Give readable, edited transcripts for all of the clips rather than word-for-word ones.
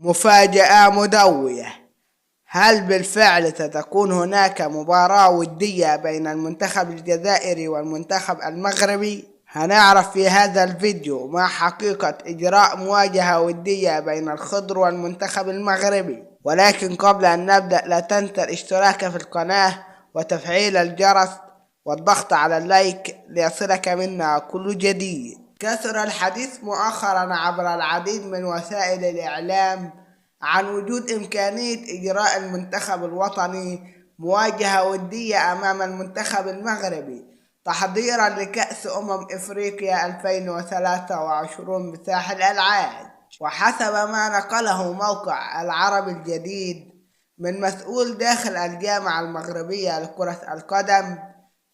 مفاجأة مدوية. هل بالفعل ستكون هناك مباراة ودية بين المنتخب الجزائري والمنتخب المغربي؟ هنعرف في هذا الفيديو ما حقيقة إجراء مواجهة ودية بين الخضر والمنتخب المغربي. ولكن قبل أن نبدأ لا تنسى الاشتراك في القناة وتفعيل الجرس والضغط على اللايك ليصلك منا كل جديد. كثر الحديث مؤخرا عبر العديد من وسائل الإعلام عن وجود إمكانية إجراء المنتخب الوطني مواجهة ودية أمام المنتخب المغربي تحضيرا لكأس إفريقيا 2023 بساحل العاج. وحسب ما نقله موقع العرب الجديد من مسؤول داخل الجامعة المغربية لكرة القدم،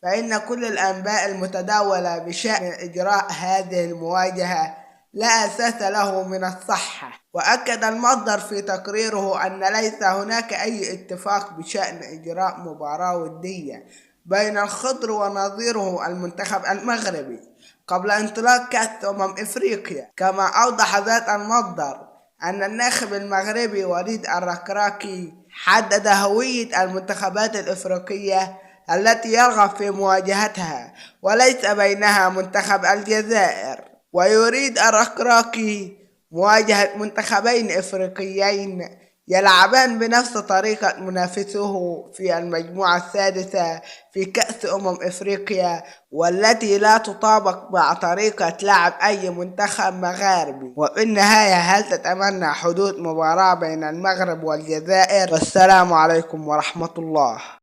فإن كل الأنباء المتداولة بشأن إجراء هذه المواجهة لا أساس له من الصحة. وأكد المصدر في تقريره أن ليس هناك أي اتفاق بشأن إجراء مباراة ودية بين الخضر ونظيره المنتخب المغربي قبل انطلاق كأس إفريقيا. كما أوضح ذات المصدر أن الناخب المغربي وليد الركراكي حدد هوية المنتخبات الإفريقية التي يرغب في مواجهتها وليس بينها منتخب الجزائر. ويريد الركراكي مواجهة منتخبين إفريقيين يلعبان بنفس طريقة منافسه في المجموعة السادسة في كأس إفريقيا، والتي لا تطابق مع طريقة لعب أي منتخب مغاربي. وفي النهاية هل تتمنى حدوث مباراة بين المغرب والجزائر؟ والسلام عليكم ورحمة الله.